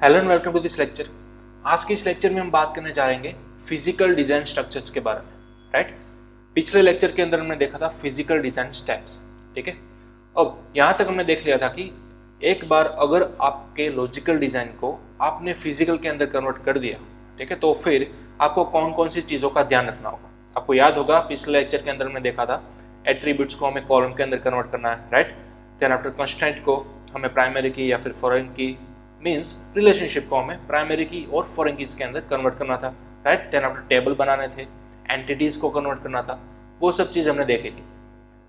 Hello and welcome to this lecture. आज के इस लेक्चर में हम बात करने जा रहे हैं फिजिकल डिजाइन स्ट्रक्चर्स के बारे में। राइट, पिछले लेक्चर के अंदर हमने देखा था फिजिकल डिजाइन स्टेप्स। ठीक है, अब यहाँ तक हमने देख लिया था कि एक बार अगर आपके लॉजिकल डिजाइन को आपने फिजिकल के अंदर कन्वर्ट कर दिया, ठीक है, तो फिर आपको कौन कौन सी चीज़ों का ध्यान रखना होगा। आपको याद होगा पिछले लेक्चर के अंदर हमने देखा था एट्रीब्यूट्स को हमें कॉलम के अंदर कन्वर्ट करना है। राइट, देन आफ्टर कंस्ट्रेंट को हमें प्राइमरी की या फिर फॉरेन की मीन्स रिलेशनशिप को हमें प्राइमरी की और फॉरेन कीज के अंदर कन्वर्ट करना था। राइट, देन आफ्टर टेबल बनाने थे, एंटिटीज को कन्वर्ट करना था, वो सब चीज़ हमने देखी थी।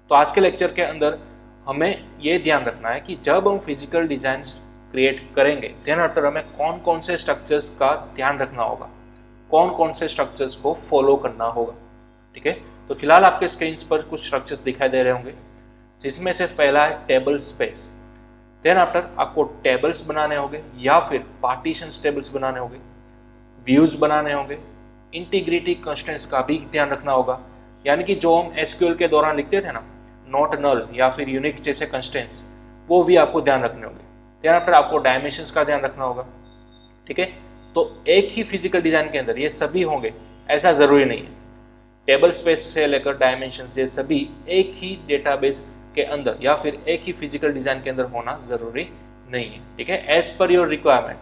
तो आज के लेक्चर के अंदर हमें ये ध्यान रखना है कि जब हम फिजिकल डिजाइन क्रिएट करेंगे देन आफ्टर हमें कौन कौन से स्ट्रक्चर्स का ध्यान रखना होगा, कौन कौन से स्ट्रक्चर्स को फॉलो करना होगा। ठीक है, तो फिलहाल आपके स्क्रीन पर कुछ स्ट्रक्चर्स दिखाई दे रहे होंगे, जिसमें से पहला है टेबल स्पेस। देन आफ्टर आपको टेबल्स बनाने होंगे या फिर पार्टीशंस टेबल्स बनाने होंगे, व्यूज बनाने होंगे, इंटीग्रिटी कंस्ट्रेंट्स का भी ध्यान रखना होगा, यानी कि जो हम एसक्यूएल के दौरान लिखते थे ना, नॉट नल या फिर यूनिक जैसे कंस्ट्रेंट्स, वो भी आपको ध्यान रखने होंगे। देन आफ्टर आपको डायमेंशंस का ध्यान रखना होगा। ठीक है, तो एक ही फिजिकल डिजाइन के अंदर ये सभी होंगे ऐसा जरूरी नहीं है। टेबल स्पेस से लेकर डायमेंशंस ये सभी एक ही डेटाबेस के अंदर या फिर एक ही फिजिकल डिजाइन के अंदर होना जरूरी नहीं है। ठीक है, एज पर योर रिक्वायरमेंट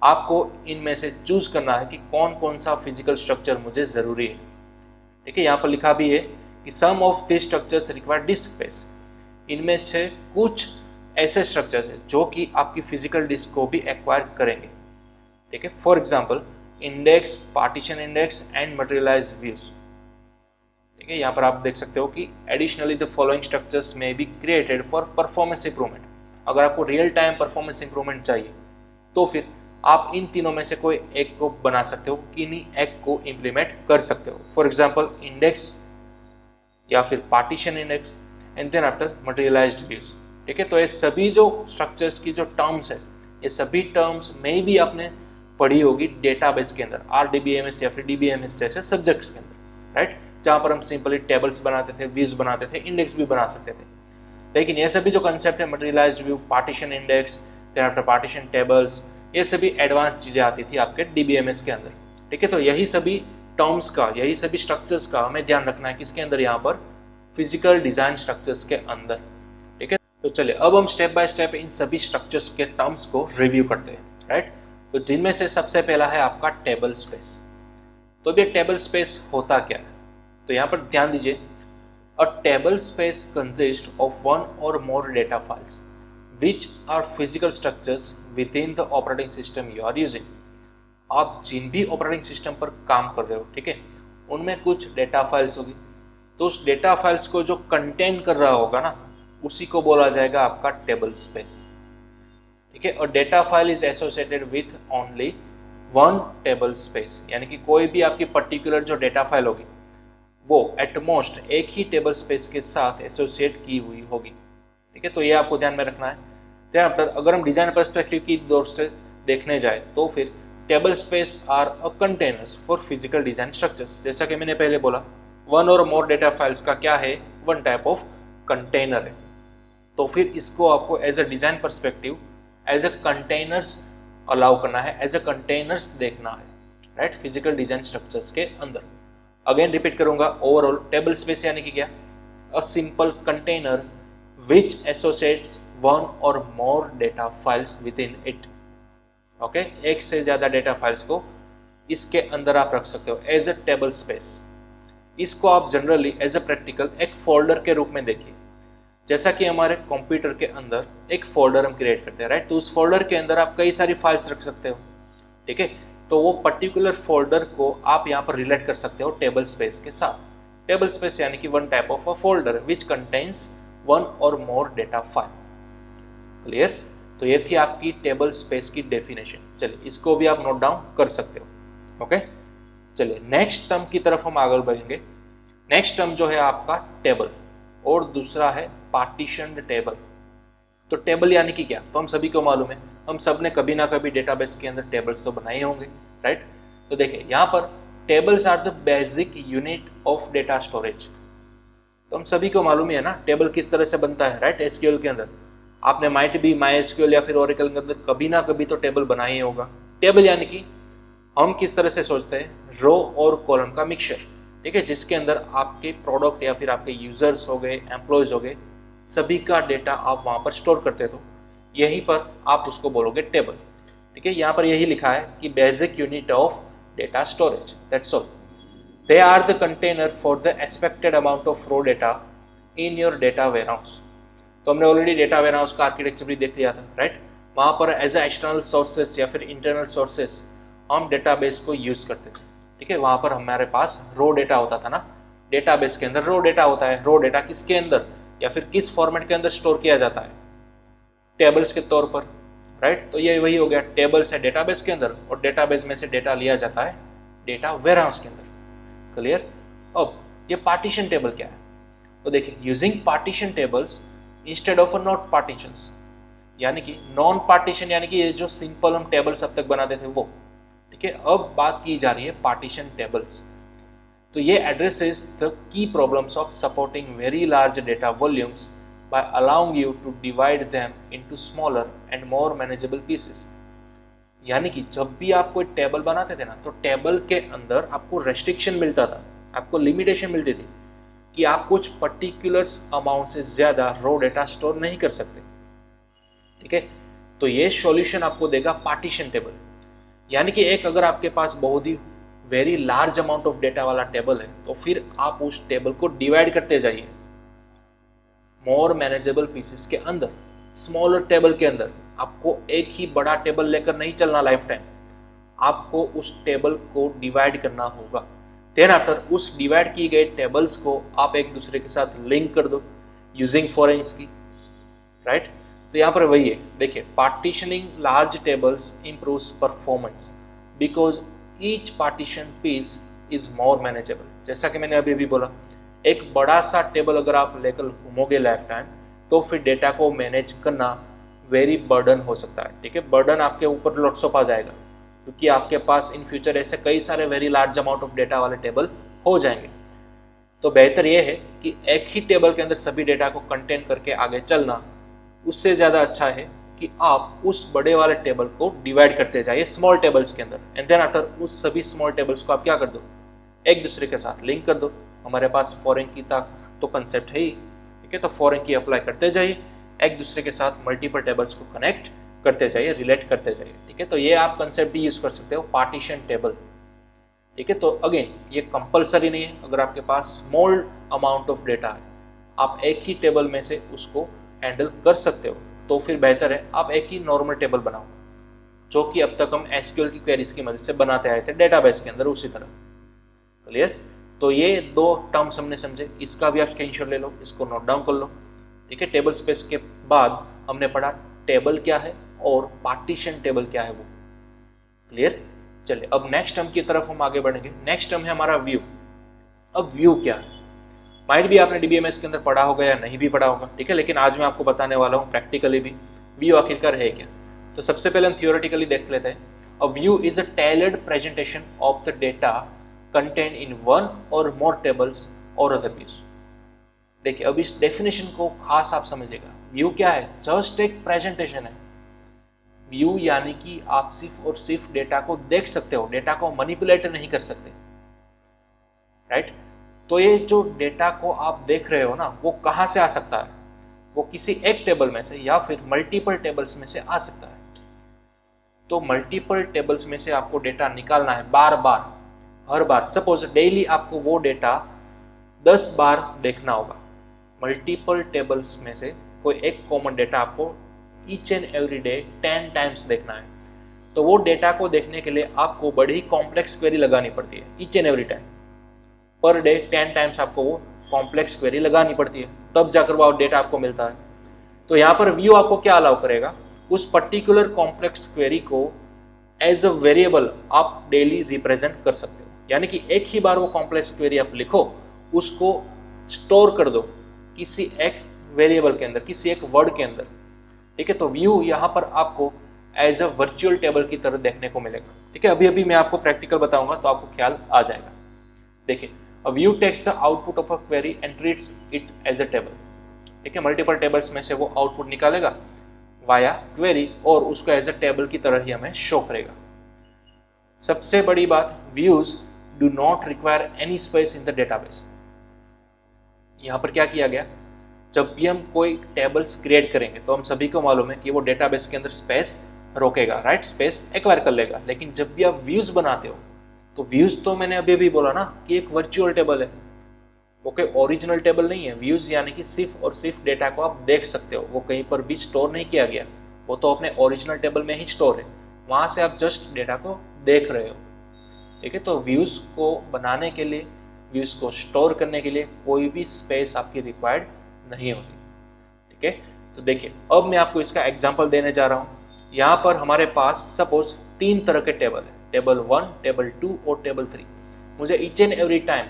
आपको इनमें से चूज करना है कि कौन कौन सा फिजिकल स्ट्रक्चर मुझे जरूरी है। ठीक है, यहाँ पर लिखा भी है कि some of this structures require disk space. इनमें से कुछ ऐसे स्ट्रक्चर्स है जो कि आपकी फिजिकल डिस्क को भी एक्वायर करेंगे। ठीक है, for example index, partition index and materialize views. ठीक है, यहाँ पर आप देख सकते हो कि additionally the following structures may be created for performance improvement. अगर आपको रियल टाइम परफॉर्मेंस इंप्रूवमेंट चाहिए तो फिर आप इन तीनों में से कोई एक को बना सकते हो, किन्हीं एक को इम्प्लीमेंट कर सकते हो। फॉर एग्जाम्पल इंडेक्स या फिर partition index and then after materialized views. ठीक है, तो ये सभी जो स्ट्रक्चर्स की जो टर्म्स है, ये सभी टर्म्स में भी आपने पढ़ी होगी डेटाबेस के अंदर, RDBMS या फिर DBMS जैसे सब्जेक्ट्स के अंदर। राइट, जहाँ पर हम सिंपली टेबल्स बनाते थे, व्यूज बनाते थे, इंडेक्स भी बना सकते थे। लेकिन ये सभी जो कंसेप्ट है, materialized view, partition index, then after partition tables, ये सभी एडवांस चीज़ें आती थी आपके DBMS के अंदर। ठीक है, तो यही सभी टर्म्स का, यही सभी स्ट्रक्चर्स का हमें ध्यान रखना है किसके अंदर, यहाँ पर फिजिकल डिजाइन स्ट्रक्चर्स के अंदर। ठीक है, तो चलिए अब हम स्टेप बाय स्टेप इन सभी स्ट्रक्चर्स के टर्म्स को रिव्यू करते हैं। राइट, तो जिनमें से सबसे पहला है आपका टेबल स्पेस। तो ये टेबल स्पेस होता क्या है, तो यहाँ पर ध्यान दीजिए। A table space consist of one or more data files which are physical structures with in the operating system you are using. आप जिन भी ऑपरेटिंग सिस्टम पर काम कर रहे हो, ठीक है, उनमें कुछ डेटा फाइल्स होगी, तो उस डेटा फाइल्स को जो कंटेन कर रहा होगा ना, उसी को बोला जाएगा आपका टेबल स्पेस। ठीक है, और data file is associated with only one table space, यानी कि कोई भी आपकी पर्टिकुलर जो डेटा फाइल होगी वो एटमोस्ट एक ही टेबल स्पेस के साथ एसोसिएट की हुई होगी। ठीक है, तो ये आपको ध्यान में रखना है। देन आफ्टर अगर हम डिजाइन पर्सपेक्टिव की दौर से देखने जाए तो फिर table space are a containers for physical design structures. जैसा कि मैंने पहले बोला, one or more data files का क्या है, वन टाइप ऑफ कंटेनर है। तो फिर इसको आपको as a design perspective as a containers allow करना है, एज अ कंटेनर्स देखना है। राइट, फिजिकल डिजाइन स्ट्रक्चर्स के अंदर। अगेन रिपीट करूंगा, ओवरऑल टेबल स्पेस यानी कि क्या, a simple container which associates one or more data files with in it. Okay, एक से ज्यादा डेटा फाइल्स को इसके अंदर आप रख सकते हो एज अ टेबल स्पेस। इसको आप जनरली एज अ प्रैक्टिकल एक फोल्डर के रूप में देखिए। जैसा कि हमारे कंप्यूटर के अंदर एक फोल्डर हम क्रिएट करते हैं, राइट, तो उस फोल्डर के अंदर आप कई सारी फाइल्स रख सकते हो। ठीक है, तो वो पर्टिकुलर फोल्डर को आप यहाँ पर रिलेट कर सकते हो टेबल स्पेस के साथ। टेबल स्पेस यानी कि one type of a folder which contains one or more data file. Clear, तो ये थी आपकी टेबल स्पेस की डेफिनेशन। चलिए इसको भी आप नोट डाउन कर सकते हो। ओके, चलिए नेक्स्ट टर्म की तरफ हम आगे बढ़ेंगे। नेक्स्ट टर्म जो है आपका टेबल और दूसरा है पार्टीशन्ड टेबल। तो टेबल यानी कि क्या, तो हम सभी को मालूम है, हम सब ने कभी ना कभी डेटाबेस के अंदर टेबल्स तो बनाए होंगे। राइट, तो देखिए यहाँ पर tables are the basic unit of data storage. तो हम सभी को मालूम है ना टेबल किस तरह से बनता है, राइट, एसक्यूएल के अंदर। आपने माइट बी MySQL या फिर ओरेकल के अंदर कभी ना कभी तो टेबल बना ही होगा। टेबल यानी कि हम किस तरह से सोचते हैं, रो और कॉलम का मिक्सचर, ठीक है, जिसके अंदर आपके प्रोडक्ट या फिर आपके यूजर्स हो गए, एम्प्लॉयज हो गए, सभी का डेटा आप वहां पर स्टोर करते हो, यहीं पर आप उसको बोलोगे टेबल। ठीक है, यहाँ पर यही लिखा है कि basic unit of data storage, that's all. They are the container for the expected amount of raw data in your data warehouse. तो हमने ऑलरेडी डेटा वेयरहाउस का आर्किटेक्चर भी देख लिया था, राइट। वहाँ पर एज ए एक्सटर्नल सोर्सेस या फिर इंटरनल सोर्सेस हम डेटाबेस को यूज करते थे। ठीक है, वहाँ पर हमारे पास रो डेटा होता था ना, डेटाबेस के अंदर रो डेटा होता है। रो डेटा किसके अंदर या फिर किस फॉर्मेट के अंदर स्टोर किया जाता है, टेबल्स के तौर पर, राइट। तो ये वही हो गया, टेबल्स है डेटाबेस के अंदर और डेटाबेस में से डेटा लिया जाता है डेटा वेयरहाउस के अंदर। क्लियर। अब ये पार्टीशन टेबल क्या है, तो देखिए, using partition tables instead of not partitions, यानी कि नॉन पार्टीशन, यानी कि ये जो सिंपल हम टेबल्स अब तक बनाते थे वो, ठीक है, अब बात की जा रही है पार्टीशन टेबल्स। तो ये addresses the key problems of supporting very large data volumes by allowing you to divide them into smaller and more manageable pieces। यानी कि जब भी आप कोई टेबल बनाते थे ना, तो टेबल के अंदर आपको रेस्ट्रिक्शन मिलता था, आपको लिमिटेशन मिलती थी कि आप कुछ पर्टिकुलर्स अमाउंट से ज़्यादा रो डेटा स्टोर नहीं कर सकते। ठीक है, तो ये सॉल्यूशन आपको देगा पार्टीशन टेबल। यानी कि एक अगर आपके पास बहुत ही very large amount of data वाला टेबल है, तो फिर आप उस टेबल को डिवाइड करते जाइए मोर मैनेजेबल पीसेस के अंदर, स्मॉलर टेबल के अंदर। आपको एक ही बड़ा टेबल लेकर नहीं चलना लाइफ टाइम, आपको उस टेबल को डिवाइड करना होगा। देन आफ्टर उस डिवाइड किए गए टेबल्स को आप एक दूसरे के साथ लिंक कर दो यूजिंग फॉरेंस की, राइट। तो यहाँ पर वही है, देखिए, partitioning large tables improves performance because each partition piece is more manageable. जैसा कि मैंने अभी भी बोला, एक बड़ा सा टेबल अगर आप लेकर घूमोगे लाइफ टाइम, तो फिर डेटा को मैनेज करना वेरी बर्डन हो सकता है। ठीक है, बर्डन आपके ऊपर लॉट्स आ जाएगा, क्योंकि आपके पास इन फ्यूचर ऐसे कई सारे very large amount of data वाले टेबल हो जाएंगे। तो बेहतर यह है कि एक ही टेबल के अंदर सभी डेटा को कंटेन करके आगे चलना, उससे ज़्यादा अच्छा है कि आप उस बड़े वाले टेबल को डिवाइड करते जाइए स्मॉल टेबल्स के अंदर, एंड देन आफ्टर उस सभी स्मॉल टेबल्स को आप क्या कर दो, एक दूसरे के साथ लिंक कर दो। हमारे पास फॉरेन की तो कंसेप्ट है ही, ठीक है, तो फॉरेन की अप्लाई करते जाइए, एक दूसरे के साथ मल्टीपल टेबल्स को कनेक्ट करते जाइए, रिलेट करते जाइए। ठीक है, तो ये आप कंसेप्ट भी यूज कर सकते हो, पार्टीशन टेबल। ठीक है, तो अगेन ये कंपलसरी नहीं है, अगर आपके पास स्मॉल अमाउंट ऑफ डेटा है, आप एक ही टेबल में से उसको हैंडल कर सकते हो, तो फिर बेहतर है आप एक ही नॉर्मल टेबल बनाओ, जो कि अब तक हम एसक्यूएल की क्वेरीज की मदद से बनाते आए थे डेटाबेस के अंदर उसी तरह। क्लियर। तो ये दो टर्म्स हमने समझे, इसका भी आप स्क्रीनशॉट ले लो, इसको नोट डाउन कर लो। ठीक है, टेबल स्पेस के बाद हमने पढ़ा टेबल क्या है और पार्टीशन टेबल क्या है वो। क्लियर। चलिए अब नेक्स्ट टर्म की तरफ हम आगे बढ़ेंगे। नेक्स्ट टर्म है हमारा व्यू। अब व्यू क्या है, माइट भी आपने डीबीएमएस के अंदर पढ़ा होगा या नहीं भी पढ़ा होगा, ठीक है, लेकिन आज मैं आपको बताने वाला हूँ प्रैक्टिकली भी व्यू आखिरकार है क्या। तो सबसे पहले हम थियोरेटिकली देख लेते हैं। A view is a tailored presentation of the data content in one or more tables और अदर व्यूज। देखिए अब इस डेफिनेशन को खास आप समझिएगा। व्यू क्या है, जस्ट एक प्रेजेंटेशन है। व्यू यानी कि आप सिर्फ और सिर्फ डेटा को देख सकते हो, डेटा को मैनिपुलेट नहीं कर सकते, राइट। तो ये जो डेटा को आप देख रहे हो ना, वो कहाँ से आ सकता है, वो किसी एक टेबल में से या फिर मल्टीपल टेबल्स में से आ सकता है। तो मल्टीपल टेबल्स में से आपको डेटा निकालना है बार बार, हर बार। सपोज डेली आपको वो डेटा 10 बार देखना होगा। मल्टीपल टेबल्स में से कोई एक कॉमन डेटा आपको each and every day 10 times देखना है। तो वो डेटा को देखने के लिए आपको बड़ी ही कॉम्प्लेक्स क्वेरी लगानी पड़ती है। Each and every time per day 10 times आपको वो कॉम्प्लेक्स क्वेरी लगानी पड़ती है, तब जाकर वो डेटा आपको मिलता है। तो यहाँ पर व्यू आपको क्या अलाउ करेगा, उस पर्टिकुलर कॉम्प्लेक्स क्वेरी को एज अ वेरिएबल आप डेली रिप्रेजेंट कर सकते हो। यानी कि एक ही बार वो कॉम्प्लेक्स क्वेरी आप लिखो, उसको स्टोर कर दो किसी एक वेरिएबल के अंदर, किसी एक वर्ड के अंदर। ठीक है, तो व्यू यहाँ पर आपको एज अ वर्चुअल टेबल की तरह देखने को मिलेगा। ठीक है, अभी अभी मैं आपको प्रैक्टिकल बताऊंगा तो आपको ख्याल आ जाएगा। देखिए, a view takes the output of a query and treats it as a table। ठीक ठीक है, मल्टीपल टेबल्स में से वो आउटपुट निकालेगा वाया क्वेरी और उसको एज अ टेबल की तरह ही हमें शो करेगा। सबसे बड़ी बात, views do not require any space in the database. यहां पर क्या किया गया, जब भी हम कोई टेबल्स क्रिएट करेंगे तो हम सभी को मालूम है कि वो डेटाबेस के अंदर स्पेस रोकेगा, राइट, स्पेस एक्वायर कर लेगा। लेकिन जब भी आप व्यूज बनाते हो तो व्यूज तो मैंने अभी भी बोला ना कि एक वर्चुअल टेबल है, वो कोई ओरिजिनल टेबल नहीं है। व्यूज यानी कि सिर्फ और सिर्फ डेटा को आप देख सकते हो, वो कहीं पर भी स्टोर नहीं किया गया, वो तो अपने ओरिजिनल टेबल में ही स्टोर है, वहां से आप जस्ट डेटा को देख रहे हो। ठीक है, तो व्यूज को बनाने के लिए, व्यूज को स्टोर करने के लिए कोई भी स्पेस आपकी रिक्वायर्ड नहीं होती। ठीक है, तो देखिए अब मैं आपको इसका एग्जांपल देने जा रहा हूँ। यहाँ पर हमारे पास सपोज 3 तरह के टेबल है, टेबल 1, टेबल 2 और टेबल 3। मुझे ईच एंड एवरी टाइम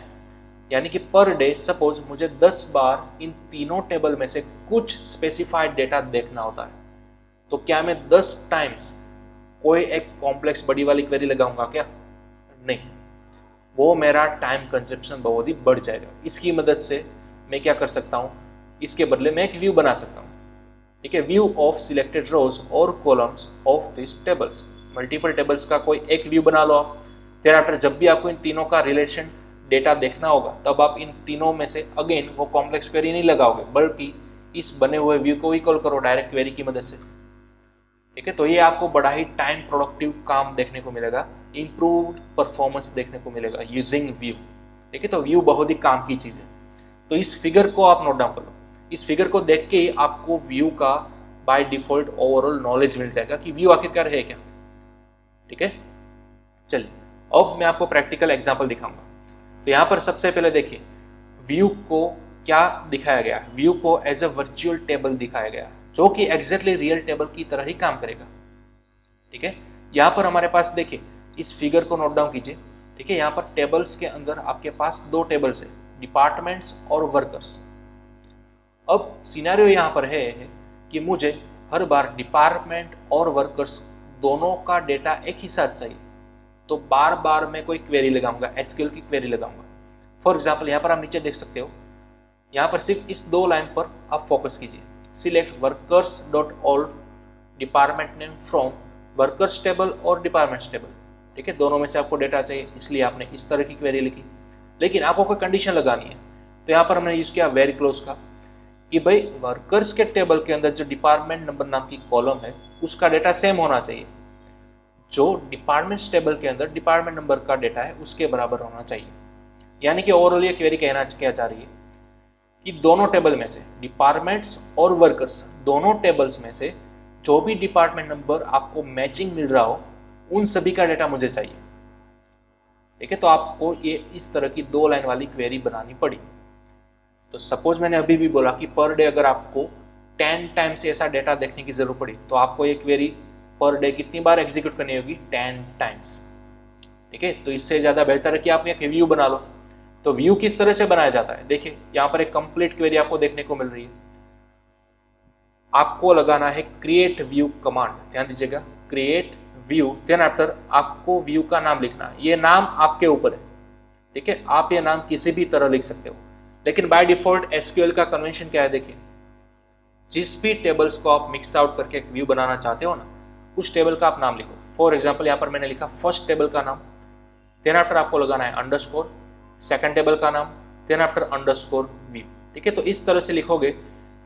यानी कि पर डे सपोज मुझे 10 बार इन तीनों टेबल में से कुछ स्पेसिफाइड डेटा देखना होता है। तो क्या मैं 10 टाइम्स कोई एक कॉम्प्लेक्स बड़ी वाली क्वेरी लगाऊंगा क्या? नहीं, वो मेरा टाइम कंजप्शन बहुत ही बढ़ जाएगा। इसकी मदद से मैं क्या कर सकता हूँ, इसके बदले में एक व्यू बना सकता हूँ। ठीक है, व्यू ऑफ सिलेक्टेड रोज और columns of this tables. Multiple tables का कोई एक व्यू बना लो आप। फिर आफ्टर जब भी आपको इन तीनों का रिलेशन डेटा देखना होगा तब आप इन तीनों में से अगेन वो कॉम्प्लेक्स क्वेरी नहीं लगाओगे, बल्कि इस बने हुए व्यू को ही कॉल करो डायरेक्ट क्वेरी की मदद से। ठीक है, तो ये आपको बड़ा ही टाइम प्रोडक्टिव काम देखने को मिलेगा, इंप्रूव्ड परफॉर्मेंस देखने को मिलेगा यूजिंग व्यू। ठीक है, तो व्यू बहुत ही काम की चीज है। तो इस फिगर को आप नोट डाउन कर लो। इस फिगर को देख के ही आपको व्यू का बाय डिफॉल्ट ओवरऑल नॉलेज मिल जाएगा कि व्यू आखिरकार है क्या। ठीक है, चलिए अब मैं आपको प्रैक्टिकल एग्जांपल दिखाऊंगा। तो यहाँ पर सबसे पहले देखिए व्यू को क्या दिखाया गया। व्यू को एज अ वर्चुअल टेबल दिखाया गया जो कि एग्जैक्टली रियल टेबल की तरह ही काम करेगा। ठीक है, यहाँ पर हमारे पास देखिए इस फिगर को नोट डाउन कीजिए। ठीक है, यहाँ पर टेबल्स के अंदर आपके पास 2 टेबल्स है, डिपार्टमेंट्स और वर्कर्स। अब सिनेरियो यहाँ पर है कि मुझे हर बार डिपार्टमेंट और वर्कर्स दोनों का डेटा एक ही साथ चाहिए, तो बार बार मैं कोई क्वेरी लगाऊंगा, एसक्यूएल की क्वेरी लगाऊंगा। फॉर एग्जांपल यहाँ पर आप नीचे देख सकते हो, यहाँ पर सिर्फ इस 2 लाइन पर आप फोकस कीजिए। Select workers dot all department name from workers table और डिपार्टमेंट्स टेबल। ठीक है, दोनों में से आपको डेटा चाहिए, इसलिए आपने इस तरह की क्वेरी लिखी। लेकिन आपको कोई कंडीशन लगानी है, तो यहाँ पर हमने यूज किया वेरी क्लोज का, कि भाई वर्कर्स के टेबल के अंदर जो डिपार्टमेंट नंबर नाम की कॉलम है उसका डेटा सेम होना चाहिए, जो डिपार्टमेंट्स टेबल के अंदर डिपार्टमेंट नंबर का डेटा है उसके बराबर होना चाहिए। यानी कि ओवरऑल ये क्वेरी कहना क्या चाह रही है कि दोनों टेबल में से, डिपार्टमेंट्स और वर्कर्स दोनों टेबल्स में से जो भी डिपार्टमेंट नंबर आपको मैचिंग मिल रहा हो उन सभी का डेटा मुझे चाहिए। ठीक है, तो आपको ये इस तरह की 2 लाइन वाली क्वेरी बनानी पड़ी। तो सपोज मैंने अभी भी बोला कि पर डे अगर आपको 10 टाइम्स ऐसा डेटा देखने की जरूरत पड़ी तो आपको ये क्वेरी पर डे कितनी बार एग्जीक्यूट करनी होगी? 10 टाइम्स। ठीक है, तो इससे ज्यादा बेहतर है कि आप एक व्यू बना लो। तो व्यू किस तरह से बनाया जाता है, देखिए यहाँ पर एक कंप्लीट क्वेरी आपको देखने को मिल रही है। आपको लगाना है क्रिएट व्यू कमांड, ध्यान दीजिएगा, क्रिएट व्यू, देन आफ्टर आपको व्यू का नाम लिखना है। ये नाम आपके ऊपर है। ठीक है, आप ये नाम किसी भी तरह लिख सकते हो, लेकिन बाय डिफॉल्ट एसक्यूएल का कन्वेंशन क्या है, देखिए जिस भी टेबल्स को आप मिक्स आउट करके एक व्यू बनाना चाहते हो ना, उस टेबल का आप नाम लिखो। फॉर एग्जांपल यहाँ पर मैंने लिखा फर्स्ट टेबल का नाम, देन आफ्टर आपको लगाना है अंडरस्कोर, सेकंड टेबल का नाम, देन आफ्टर अंडरस्कोर व्यू। ठीक है, तो इस तरह से लिखोगे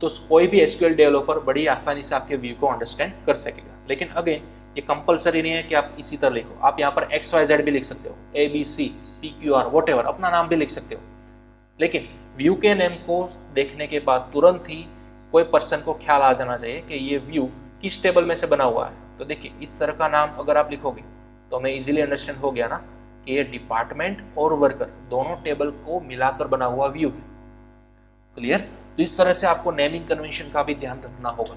तो कोई भी एसक्यूएल डेवलपर बड़ी आसानी से आपके व्यू को अंडरस्टैंड कर सकेगा। लेकिन अगेन ये कंपलसरी नहीं है कि आप इसी तरह लिखो, आप यहाँ पर XYZ भी लिख सकते हो, ABC, PQR, वॉटेवर, अपना नाम भी लिख सकते हो। लेकिन व्यू के नेम को देखने के बाद तुरंत ही कोई पर्सन को ख्याल आ जाना चाहिए कि ये व्यू किस टेबल में से बना हुआ है। तो देखिए इस तरह का नाम अगर आप लिखोगे तो हमें इजीली अंडरस्टैंड हो गया ना कि ये डिपार्टमेंट और वर्कर दोनों टेबल को मिलाकर बना हुआ व्यू है। क्लियर? तो इस तरह से आपको नेमिंग कन्वेंशन का भी ध्यान रखना होगा।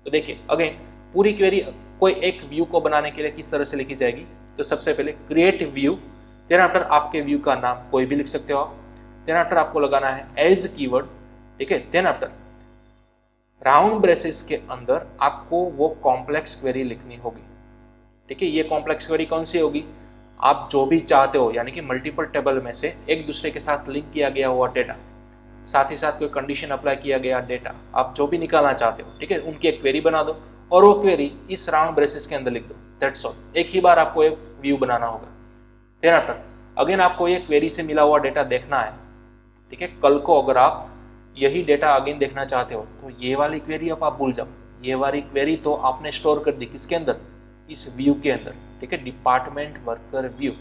तो देखिए अगेन पूरी क्वेरी कोई एक व्यू को बनाने के लिए किस तरह से लिखी जाएगी, तो सबसे पहले क्रिएट व्यू, देन आफ्टर आपके व्यू का नाम कोई भी लिख सकते हो आप, देन आफ्टर आपको लगाना है एज कीवर्ड। ठीक है, देन आफ्टर राउंड ब्रेसेस के अंदर आपको वो कॉम्प्लेक्स क्वेरी लिखनी होगी। ठीक है, ये कॉम्प्लेक्स क्वेरी कौन सी होगी? आप जो भी चाहते हो, यानी कि मल्टीपल टेबल में से एक दूसरे के साथ लिंक किया गया हुआ डेटा, साथ ही साथ कोई कंडीशन अप्लाई किया गया डेटा, आप जो भी निकालना चाहते हो, ठीक है, उनकी एक क्वेरी बना दो और वो क्वेरी इस राउंड ब्रेसेस के अंदर लिख दो। That's all. एक ही बार आपको एक व्यू बनाना होगा। देन आफ्टर अगेन आपको ये क्वेरी से मिला हुआ डेटा देखना है, ठीक है। कल को अगर आप यही डेटा अगेन देखना चाहते हो तो ये वाली क्वेरी अब आप भूल जाओ। ये वाली क्वेरी तो आपने स्टोर कर दी किसके अंदर, इस व्यू के अंदर, ठीक है, डिपार्टमेंट वर्कर व्यू।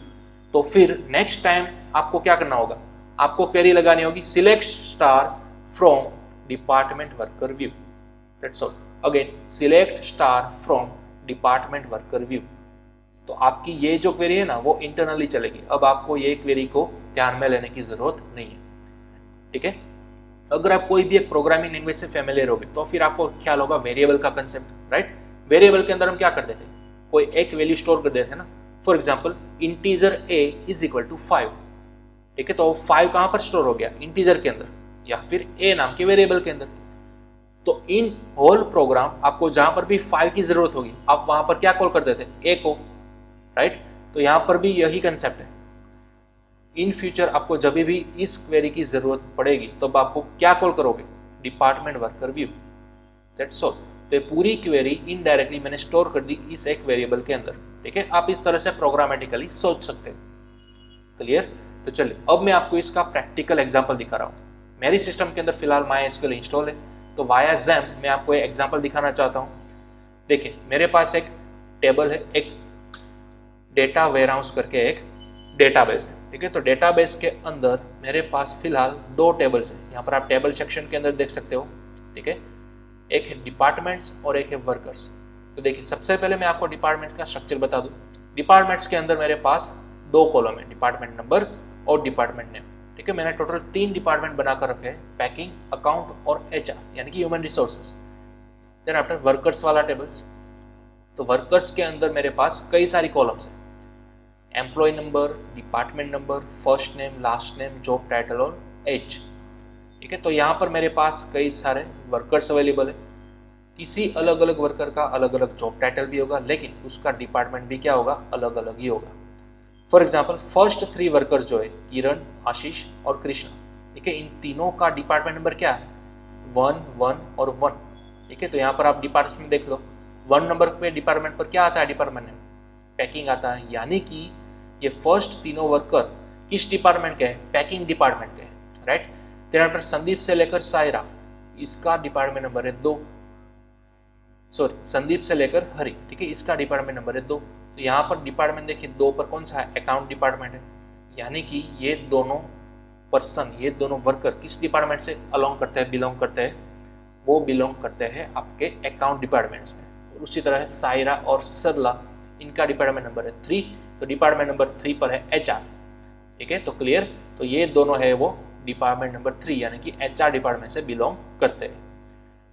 तो फिर नेक्स्ट टाइम आपको क्या करना होगा, आपको क्वेरी लगानी होगी select star from department worker view. That's all. Again select star from department worker view. तो आपकी ये जो क्वेरी है ना वो इंटरनली चलेगी। अब आपको ये क्वेरी को ध्यान में लेने की जरूरत नहीं है, ठीक है। अगर आप कोई भी एक प्रोग्रामिंग लैंग्वेज से फेमिलियर होगे तो फिर आपको ख्याल होगा वेरिएबल का कंसेप्ट, राइट। वेरिएबल के अंदर हम क्या करते थे, कोई एक वैल्यू स्टोर कर देते थे ना। For example integer a is equal to 5, ठीक है। तो 5 कहां पर स्टोर हो गया, इंटीजर के अंदर या फिर a नाम के वेरिएबल के अंदर। तो इन होल प्रोग्राम आपको जहां पर भी 5 की जरूरत होगी आप वहां पर क्या कॉल कर देते, a को, राइट। तो यहां पर भी यही कंसेप्ट है। इन फ्यूचर आपको जब भी इस क्वेरी की जरूरत पड़ेगी तो आपको क्या कॉल करोगे, department worker view. That's all. तो ये पूरी क्वेरी इनडायरेक्टली मैंने स्टोर कर दी इस एक वेरिएबल के अंदर, ठीक है। आप इस तरह से प्रोग्रामेटिकली सोच सकते हैं। क्लियर। तो चलिए अब मैं आपको इसका प्रैक्टिकल एग्जांपल दिखा रहा हूँ। मेरी सिस्टम के अंदर फिलहाल MySQL इंस्टॉल है, तो वाया XAMPP मैं आपको एक एग्जाम्पल दिखाना चाहता हूँ। देखिए मेरे पास एक टेबल है, एक डेटा वेयरहाउस करके एक डेटाबेस है, ठीक है। तो डेटाबेस के अंदर मेरे पास फिलहाल 2 टेबल्स हैं। यहाँ पर आप टेबल सेक्शन के अंदर देख सकते हो, ठीक है। एक है डिपार्टमेंट्स और एक है वर्कर्स। तो देखिए सबसे पहले मैं आपको डिपार्टमेंट का स्ट्रक्चर बता दूं। डिपार्टमेंट्स के अंदर मेरे पास 2 कॉलम है, डिपार्टमेंट नंबर और डिपार्टमेंट नेम, ठीक है। मैंने टोटल 3 डिपार्टमेंट बनाकर रखे हैं, पैकिंग, अकाउंट और HR यानी कि human resources. Then after workers वाला टेबल्स। तो वर्कर्स के अंदर मेरे पास कई सारी कॉलम्स हैं, employ number, department number, first name, last name, job title और एज, ठीक है। तो यहाँ पर मेरे पास कई सारे वर्कर्स अवेलेबल है। किसी अलग अलग वर्कर का अलग अलग जॉब टाइटल भी होगा, लेकिन उसका डिपार्टमेंट भी क्या होगा, अलग अलग ही होगा। फॉर एग्जाम्पल फर्स्ट 3 वर्कर्स जो है किरण, आशीष और कृष्णा, ठीक है, इन तीनों का डिपार्टमेंट नंबर क्या है, 1, 1 और 1, ठीक है। तो यहाँ पर आप डिपार्टमेंट देख लो, 1 नंबर पे डिपार्टमेंट पर क्या आता है, डिपार्टमेंट नेम, पैकिंग आता है। यानी कि ये फर्स्ट तीनों वर्कर किस डिपार्टमेंट के हैं, पैकिंग डिपार्टमेंट के, राइट। देन आफ्टर संदीप से लेकर सायरा, इसका डिपार्टमेंट नंबर है 2, सॉरी संदीप से लेकर हरि, ठीक है, इसका डिपार्टमेंट नंबर है 2। तो यहाँ पर डिपार्टमेंट देखिए 2 पर कौन सा है, अकाउंट डिपार्टमेंट है। यानी कि ये दोनों पर्सन, ये दोनों वर्कर किस डिपार्टमेंट से अलोंग करते हैं, बिलोंग करते हैं, वो बिलोंग करते हैं आपके अकाउंट डिपार्टमेंट्स में। और उसी तरह सायरा और सरला, इनका डिपार्टमेंट नंबर है 3, तो डिपार्टमेंट नंबर 3 पर है HR, ठीक है। तो क्लियर। तो ये दोनों है वो डिपार्टमेंट नंबर 3 यानी कि HR डिपार्टमेंट से बिलोंग करते हैं।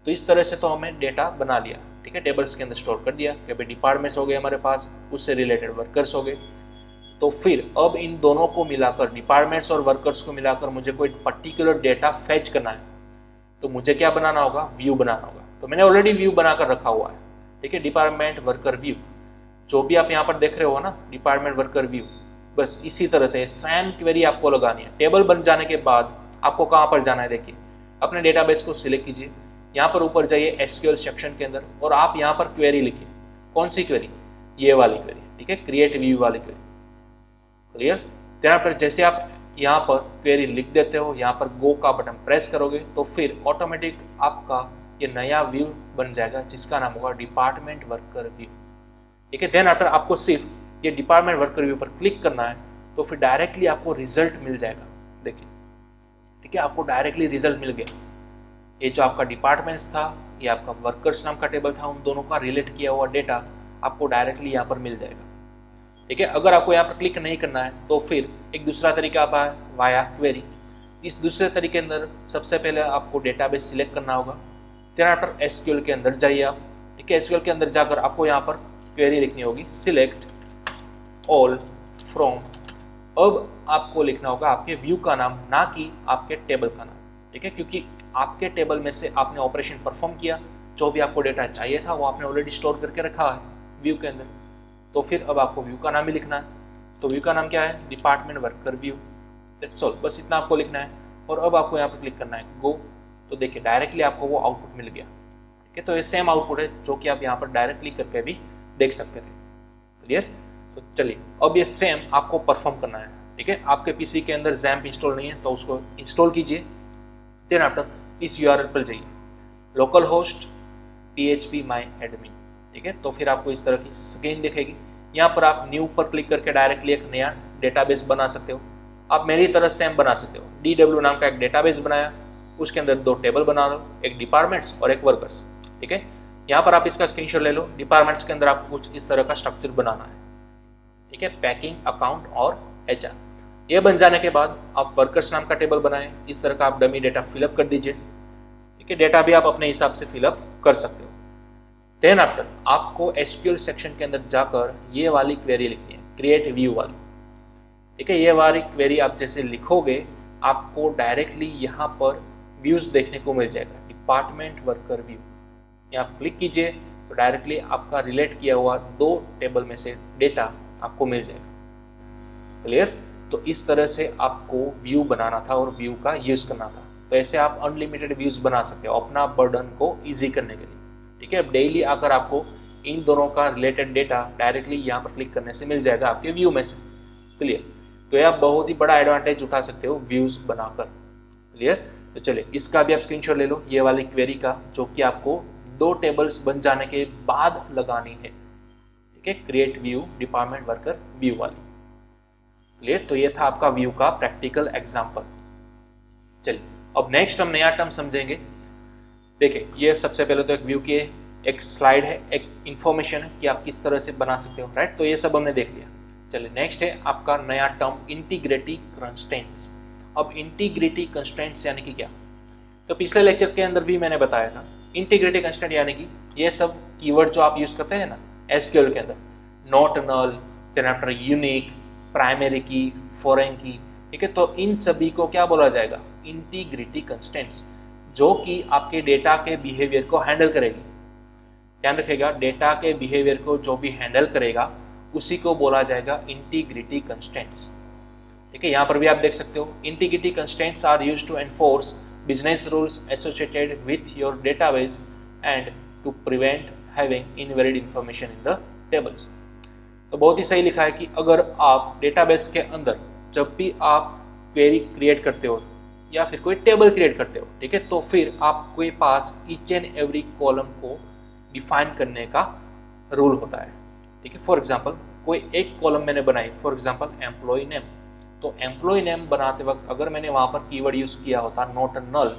तो इस तरह से तो हमें डेटा बना लिया, ठीक है, टेबल्स के अंदर स्टोर कर दिया कि भाई डिपार्टमेंट्स हो गए हमारे पास, उससे रिलेटेड वर्कर्स हो गए। तो फिर अब इन दोनों को मिलाकर, डिपार्टमेंट्स और वर्कर्स को मिलाकर मुझे कोई पर्टिकुलर डेटा फैच करना है, तो मुझे क्या बनाना होगा, व्यू बनाना होगा। तो मैंने ऑलरेडी व्यू बनाकर रखा हुआ है, ठीक है, डिपार्टमेंट वर्कर व्यू। जो भी आप यहाँ पर देख रहे हो ना, डिपार्टमेंट वर्कर व्यू, बस इसी तरह से सेम क्वेरी आपको लगानी है। टेबल बन जाने के बाद आपको कहाँ पर जाना है, देखिए अपने डेटाबेस को सिलेक्ट कीजिए, यहाँ पर ऊपर जाइए SQL सेक्शन के अंदर और आप यहाँ पर क्वेरी लिखिए। कौन सी क्वेरी, ये वाली क्वेरी, ठीक है, क्रिएट व्यू वाली क्वेरी। क्लियर। यहाँ पर जैसे आप यहाँ पर क्वेरी लिख देते हो, यहाँ पर गो का बटन प्रेस करोगे तो फिर ऑटोमेटिक आपका ये नया व्यू बन जाएगा जिसका नाम होगा डिपार्टमेंट वर्कर व्यू, ठीक है। देन आफ्टर आपको सिर्फ ये डिपार्टमेंट वर्कर व्यू पर क्लिक करना है तो फिर डायरेक्टली आपको रिजल्ट मिल जाएगा। देखिए, ठीक है, आपको डायरेक्टली रिजल्ट मिल गया। ये जो आपका डिपार्टमेंट्स था, ये आपका वर्कर्स नाम का टेबल था, उन दोनों का रिलेट किया हुआ डेटा आपको डायरेक्टली यहाँ पर मिल जाएगा, ठीक है। अगर आपको यहाँ पर क्लिक नहीं करना है तो फिर एक दूसरा तरीका आता है वाया क्वेरी। इस दूसरे तरीके के अंदर सबसे पहले आपको डेटाबेस सिलेक्ट करना होगा। देन आफ्टर SQL के अंदर जाइए आप, ठीक है। SQL के अंदर जाकर आपको यहाँ पर क्वेरी लिखनी होगी सिलेक्ट ऑल फ्रॉम। अब आपको लिखना होगा आपके व्यू का नाम, ना कि आपके टेबल का नाम, ठीक है, क्योंकि आपके टेबल में से आपने ऑपरेशन परफॉर्म किया, जो भी आपको डेटा चाहिए था वो आपने ऑलरेडी स्टोर करके रखा है व्यू के अंदर। तो फिर अब आपको व्यू का नाम ही लिखना है। तो व्यू का नाम क्या है, department worker view. That's all, बस इतना आपको लिखना है। और अब आपको यहाँ पर क्लिक करना है गो, तो देखिए डायरेक्टली आपको वो आउटपुट मिल गया। ठीक है, तो ये सेम आउटपुट है जो कि आप यहाँ पर डायरेक्ट क्लिक करके भी देख सकते थे। क्लियर? तो चलिए अब ये सेम आपको परफॉर्म करना है। ठीक है, आपके पीसी के अंदर जैम्प इंस्टॉल नहीं है तो उसको इंस्टॉल कीजिए। देन आफ्टर इस यूआरएल पर जाइए, local host php my admin। ठीक है, तो फिर आपको इस तरह की स्क्रीन दिखेगी। यहाँ पर आप न्यू पर क्लिक करके डायरेक्टली एक नया डेटाबेस बना सकते हो। आप मेरी तरह सेम बना सकते हो। DW नाम का एक डेटाबेस बनाया, उसके अंदर 2 टेबल बना लो, एक डिपार्टमेंट्स और एक वर्कर्स। ठीक है, यहाँ पर आप इसका स्क्रीनशॉट ले लो। डिपार्टमेंट्स के अंदर आपको कुछ इस तरह का स्ट्रक्चर बनाना है। ठीक है, पैकिंग, अकाउंट और HR। ये बन जाने के बाद आप वर्कर्स नाम का टेबल बनाएं। इस तरह का आप डमी डेटा फिलअप कर दीजिए। ठीक है, डेटा भी आप अपने हिसाब से फिलअप कर सकते हो। देन आफ्टर आपको SQL सेक्शन के अंदर जाकर ये वाली क्वेरी लिखनी है, क्रिएट व्यू वाली। ठीक है, ये वाली क्वेरी आप जैसे लिखोगे आपको डायरेक्टली यहाँ पर व्यूज देखने को मिल जाएगा, डिपार्टमेंट वर्कर व्यू। यहाँ क्लिक कीजिए तो डायरेक्टली आपका रिलेट किया हुआ 2 टेबल में से डेटा आपको मिल जाएगा। क्लियर? तो इस तरह से आपको व्यू बनाना था और व्यू का यूज करना था। तो ऐसे आप अनलिमिटेड व्यूज बना सकते हो अपना बर्डन को इजी करने के लिए। ठीक है, अब डेली आकर आपको इन दोनों का रिलेटेड डेटा डायरेक्टली यहाँ पर क्लिक करने से मिल जाएगा आपके व्यू में से। क्लियर? तो ये आप बहुत ही बड़ा एडवांटेज उठा सकते हो व्यूज बनाकर। क्लियर? तो चलिए इसका भी आप स्क्रीनशॉट ले लो, ये वाली क्वेरी का, जो कि आपको 2 टेबल्स बन जाने के बाद लगानी है। ठीक है, create view department worker view वाली। क्लियर? तो ये था आपका व्यू का प्रैक्टिकल एग्जांपल। चलिए अब नेक्स्ट हम नया टर्म समझेंगे। देखिए ये सबसे पहले तो एक व्यू की एक स्लाइड है, एक इंफॉर्मेशन है कि आप किस तरह से बना सकते हो। राइट? तो ये सब हमने देख लिया। चलिए नेक्स्ट है आपका नया टर्म इंटीग्रिटी कंस्ट्रेंट्स। अब इंटीग्रिटी कंस्ट्रेंट्स यानी कि क्या? तो पिछले लेक्चर के अंदर भी मैंने बताया था इंटीग्रिटी कंस्ट्रेंट यानी कि ये सब कीवर्ड जो आप यूज करते हैं ना SQL के अंदर, not null, then after unique, primary key, foreign key. ठीक है, तो इन सभी को क्या बोला जाएगा? इंटीग्रिटी कंस्ट्रेंट्स, जो कि आपके डेटा के बिहेवियर को हैंडल करेगी। ध्यान रखिएगा, डेटा के बिहेवियर को जो भी हैंडल करेगा उसी को बोला जाएगा इंटीग्रिटी कंस्ट्रेंट्स। ठीक है, यहाँ पर भी आप देख सकते हो integrity constraints are used to enforce business rules associated with your database and to prevent having invalid information in the tables. तो बहुत ही सही लिखा है कि अगर आप डेटाबेस के अंदर जब भी आप क्वेरी क्रिएट करते हो या फिर कोई टेबल क्रिएट करते हो, ठीक है, तो फिर आपके पास ईच एंड एवरी कॉलम को डिफाइन करने का रूल होता है। ठीक है, फॉर एग्जांपल कोई एक कॉलम मैंने बनाई, फॉर एग्जांपल एम्प्लॉय नेम, तो एम्प्लॉय नेम बनाते वक्त अगर मैंने वहां पर कीवर्ड यूज किया होता नॉट नल,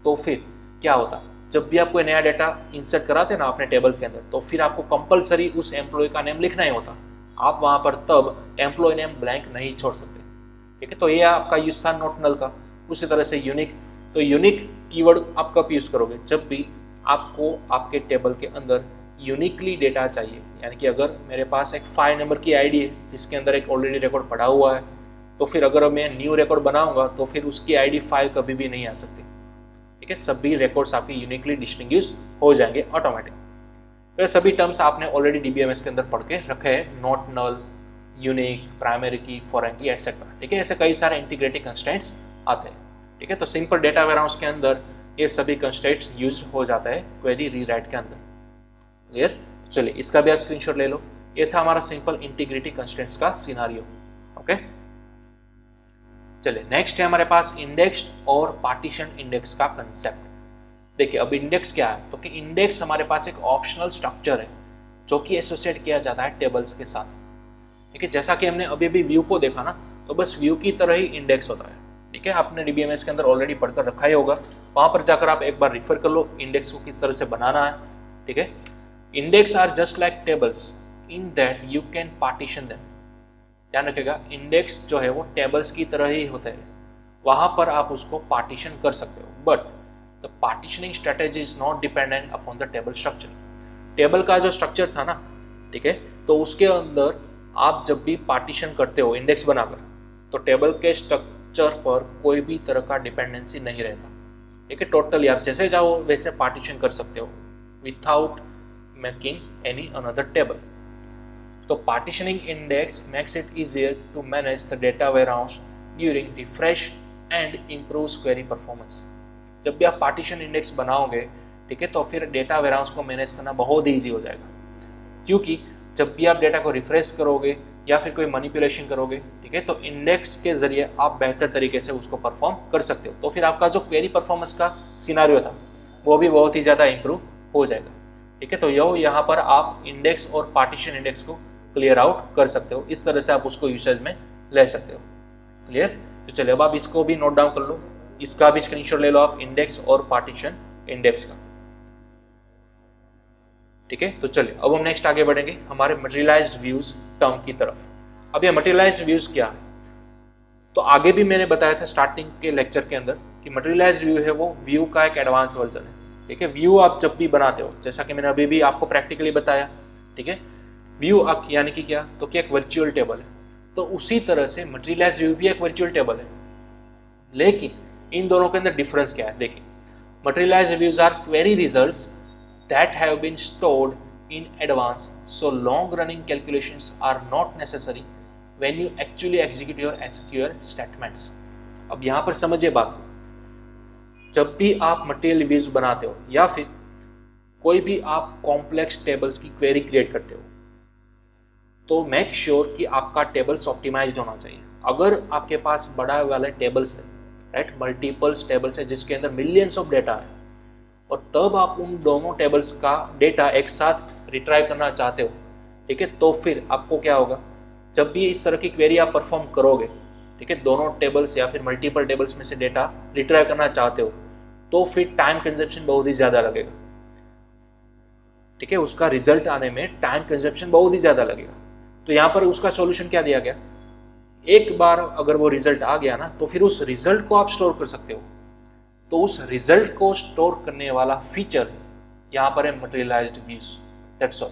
तो फिर क्या होता? जब भी आप कोई नया डेटा इंसर्ट कराते ना अपने टेबल के अंदर, तो फिर आपको कंपलसरी उस एम्प्लॉय का नेम लिखना ही होता। आप वहां पर तब एम्प्लॉय नेम ब्लैंक नहीं छोड़ सकते। ठीक है, तो ये आपका यूज था नॉट नल का। उसी तरह से यूनिक, तो यूनिक कीवर्ड आप कब यूज करोगे? जब भी आपको आपके टेबल के अंदर यूनिकली डेटा चाहिए। यानी कि अगर मेरे पास एक 5 नंबर की आईडी है जिसके अंदर एक ऑलरेडी रिकॉर्ड पड़ा हुआ है, तो फिर अगर मैं न्यू रिकॉर्ड बनाऊंगा तो फिर उसकी आईडी 5 कभी भी नहीं आ सकती। ठीक है, सभी रिकॉर्ड्स आपके यूनिकली डिस्टिंग्विश हो जाएंगे ऑटोमेटिक। तो ये सभी टर्म्स आपने ऑलरेडी DBMS के अंदर पढ़ के रखे हैं, not null, unique, primary key, foreign की, एटसेट्रा। ठीक है, ऐसे कई सारे इंटीग्रिटी कंस्ट्रेंट्स आते हैं। ठीक है, तो सिंपल डेटा वेयरहाउस के अंदर ये सभी कंस्ट्रेंट्स यूज हो जाता है क्वेरी रीराइट के अंदर। क्लियर? चलिए इसका भी आप स्क्रीनशॉट ले लो। ये था हमारा सिंपल इंटीग्रिटी कंस्ट्रेंट्स का सिनारियो। ओके, चलिए नेक्स्ट है हमारे पास इंडेक्स और पार्टीशन इंडेक्स का कंसेप्ट। देखिए अब इंडेक्स क्या है? तो कि इंडेक्स हमारे पास एक ऑप्शनल स्ट्रक्चर है जो कि एसोसिएट किया जाता है टेबल्स के साथ। ठीक है, जैसा कि हमने अभी भी व्यू को देखा ना, तो बस व्यू की तरह ही इंडेक्स होता है। ठीक है, आपने DBMS के अंदर ऑलरेडी पढ़कर रखा ही होगा, वहां पर जाकर आप एक बार रिफर कर लो इंडेक्स को किस तरह से बनाना है। ठीक है, index are just like tables in that you can partition them. ध्यान रखिएगा, इंडेक्स जो है वो टेबल्स की तरह ही होता है, वहां पर आप उसको पार्टीशन कर सकते हो, but the partitioning strategy is not dependent upon the table structure. Table का जो स्ट्रक्चर था ना, ठीक है, तो उसके अंदर आप जब भी पार्टीशन करते हो इंडेक्स बनाकर, तो टेबल के स्ट्रक्चर पर कोई भी तरह का डिपेंडेंसी नहीं रहता। ठीक है, टोटली आप जैसे चाहो वैसे पार्टीशन कर सकते हो without making any another table. तो partitioning index makes it easier to manage the data warehouse during refresh and improves query performance. जब भी आप पार्टीशन इंडेक्स बनाओगे, ठीक है, तो फिर डेटा वेयरहाउस को मैनेज करना बहुत ही ईजी हो जाएगा, क्योंकि जब भी आप डेटा को रिफ्रेश करोगे या फिर कोई मैनिपुलेशन करोगे, ठीक है, तो इंडेक्स के जरिए आप बेहतर तरीके से उसको परफॉर्म कर सकते हो। तो फिर आपका जो क्वेरी परफॉर्मेंस का सिनारियो था वो भी बहुत ही ज़्यादा इंप्रूव हो जाएगा, ठीक है। तो यहाँ पर आप इंडेक्स और पार्टीशन इंडेक्स को क्लियर आउट कर सकते हो, इस तरह से आप उसको यूसेज में ले सकते हो। क्लियर? तो चलिए अब आप इसको भी नोट डाउन कर लो, इसका भी स्क्रीनशॉट ले लो आप, इंडेक्स और पार्टीशन इंडेक्स का, ठीक है। तो चलिए अब हम नेक्स्ट आगे बढ़ेंगे हमारे मटेरियलाइज्ड व्यूज टर्म की तरफ। अब ये मटेरियलाइज्ड व्यूज क्या है, तो आगे भी मैंने बताया था स्टार्टिंग के लेक्चर के अंदर कि मटेरियलाइज्ड व्यू है वो व्यू का एक एडवांस वर्जन है, ठीक है। व्यू आप जब भी बनाते हो, जैसा कि मैंने अभी भी आपको प्रैक्टिकली बताया, ठीक है, व्यू आप यानी कि क्या, तो क्या एक वर्चुअल टेबल है, तो उसी तरह से मटेरियलाइज्ड व्यू भी एक वर्चुअल टेबल है। लेकिन इन दोनों के अंदर डिफरेंस क्या है, देखिए, materialized views are query results that have been stored in advance, so long running calculations are not necessary when you actually execute your SQL statements। अब यहाँ पर समझिए बात, जब भी आप मटेरियल व्यूज बनाते हो या फिर कोई भी आप कॉम्प्लेक्स टेबल्स की क्वेरी क्रिएट करते हो, तो मेक श्योर कि आपका टेबल्स ऑप्टिमाइज्ड होना चाहिए। अगर आपके पास बड़ा वाले टेबल्स है, राइट, मल्टीपल्स टेबल्स है जिसके अंदर मिलियंस ऑफ डेटा है, और तब आप उन दोनों टेबल्स का डेटा एक साथ रिट्राइव करना चाहते हो, ठीक है, तो फिर आपको क्या होगा, जब भी इस तरह की क्वेरी आप परफॉर्म करोगे, ठीक है, दोनों टेबल्स या फिर मल्टीपल टेबल्स में से डेटा रिट्राइव करना चाहते हो, तो फिर टाइम कंजप्शन बहुत ही ज़्यादा लगेगा, ठीक है, उसका रिजल्ट आने में टाइम कंजप्शन बहुत ही ज़्यादा लगेगा। तो यहाँ पर उसका सॉल्यूशन क्या दिया गया, एक बार अगर वो रिजल्ट आ गया ना, तो फिर उस रिजल्ट को आप स्टोर कर सकते हो। तो उस रिजल्ट को स्टोर करने वाला फीचर यहाँ पर है materialized views, that's all.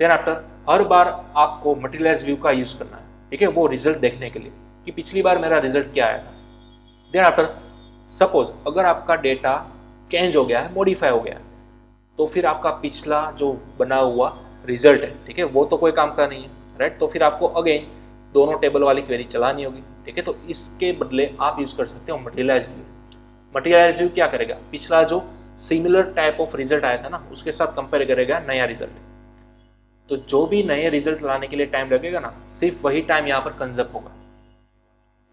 Then after हर बार आपको मटेरियलाइज्ड व्यू का यूज करना है, ठीक है, वो रिजल्ट देखने के लिए कि पिछली बार मेरा रिजल्ट क्या आया था। देन आफ्टर सपोज अगर आपका डेटा चेंज हो गया है, मॉडिफाई हो गया है, तो फिर आपका पिछला जो बना हुआ रिजल्ट है, ठीक है, वो तो कोई काम का नहीं है, राइट। तो फिर आपको अगेन दोनों टेबल वाली क्वेरी चलानी होगी, ठीक है। तो इसके बदले आप यूज कर सकते हो मटेरियलाइज्ड व्यू। मटेरियलाइज्ड व्यू क्या करेगा, पिछला जो सिमिलर टाइप ऑफ रिजल्ट आया था ना, उसके साथ कंपेयर करेगा नया रिजल्ट। तो जो भी नए रिजल्ट लाने के लिए टाइम लगेगा ना, सिर्फ वही टाइम यहाँ पर कंज्यूम होगा,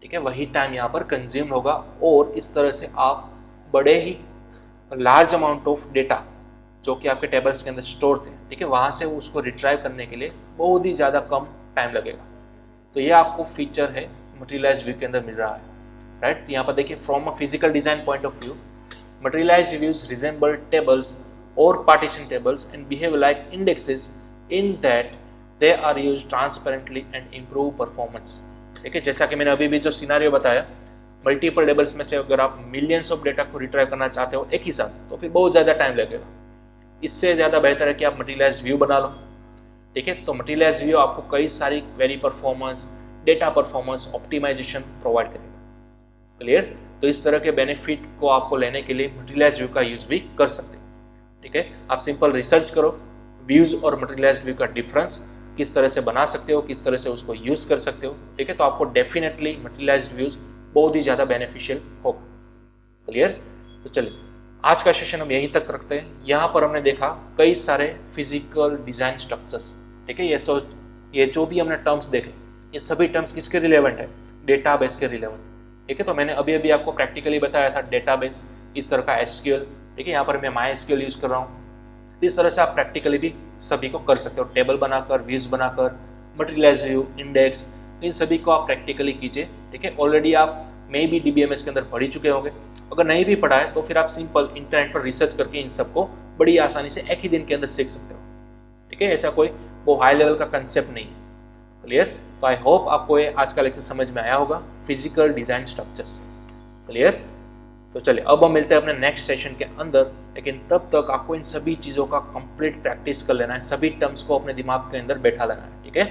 ठीक है, वही टाइम यहाँ पर कंज्यूम होगा। और इस तरह से आप बड़े ही लार्ज अमाउंट ऑफ डेटा जो कि आपके टेबल्स के अंदर स्टोर थे, ठीक है, वहाँ से उसको रिट्राइव करने के लिए बहुत ही ज़्यादा कम टाइम लगेगा। तो ये आपको फीचर है मटेरियलाइज्ड व्यू के अंदर मिल रहा है, राइट। यहाँ पर देखिए, from a physical design point of view, materialized views resemble tables और partition tables and behave like indexes in that they are use transparently and improve performance, ठीक है। जैसा कि मैंने अभी भी जो सिनारियो बताया, मल्टीपल टेबल्स में से अगर आप मिलियंस ऑफ डेटा को रिट्राइव करना चाहते हो एक ही साथ, तो फिर बहुत ज़्यादा टाइम लगेगा। इससे ज़्यादा बेहतर है कि आप मटेरियलाइज्ड व्यू बना लो, ठीक है। तो मटेरियलाइज्ड व्यू आपको कई सारी query performance, data performance, optimization provide करेगा। क्लियर? तो इस तरह के बेनिफिट को आपको लेने के लिए मटेरियलाइज्ड व्यू का यूज भी कर सकते हैं, ठीक है। आप सिंपल रिसर्च करो व्यूज और मटेरियलाइज्ड व्यू का डिफरेंस, किस तरह से बना सकते हो, किस तरह से उसको यूज कर सकते हो, ठीक है। तो आपको डेफिनेटली मटेरियलाइज्ड व्यूज बहुत ही ज़्यादा बेनिफिशियल होगा। क्लियर? तो चलिए आज का सेशन हम यहीं तक रखते हैं। यहाँ पर हमने देखा कई सारे फिजिकल डिजाइन स्ट्रक्चर्स, ठीक है। ये जो भी हमने टर्म्स देखे, ये सभी टर्म्स किसके रिलेवेंट है, डेटाबेस के रिलेवेंट, ठीक है। तो मैंने अभी अभी आपको प्रैक्टिकली बताया था डेटाबेस, इस तरह का SQL, ठीक है। यहाँ पर मैं MySQL यूज़ कर रहा हूँ। इस तरह से आप प्रैक्टिकली भी सभी को कर सकते हो, टेबल बनाकर, व्यूज बनाकर, मटेरियलाइज्ड व्यू, इंडेक्स, इन सभी को आप प्रैक्टिकली कीजिए, ठीक है। ऑलरेडी आप मे भी DBMS के अंदर पढ़ ही चुके होंगे। अगर नहीं भी पढ़ा है तो फिर आप सिंपल इंटरनेट पर रिसर्च करके इन सबको बड़ी आसानी से एक ही दिन के अंदर सीख सकते हो, ठीक है। ऐसा कोई वो हाई लेवल का कंसेप्ट नहीं है। क्लियर? तो आई होप आपको ये आज का लेक्चर समझ में आया होगा, फिजिकल डिजाइन स्ट्रक्चर्स। क्लियर? तो चलिए अब हम मिलते हैं अपने नेक्स्ट सेशन के अंदर, लेकिन तब तक आपको इन सभी चीज़ों का कंप्लीट प्रैक्टिस कर लेना है, सभी टर्म्स को अपने दिमाग के अंदर बैठा लेना है, ठीक है।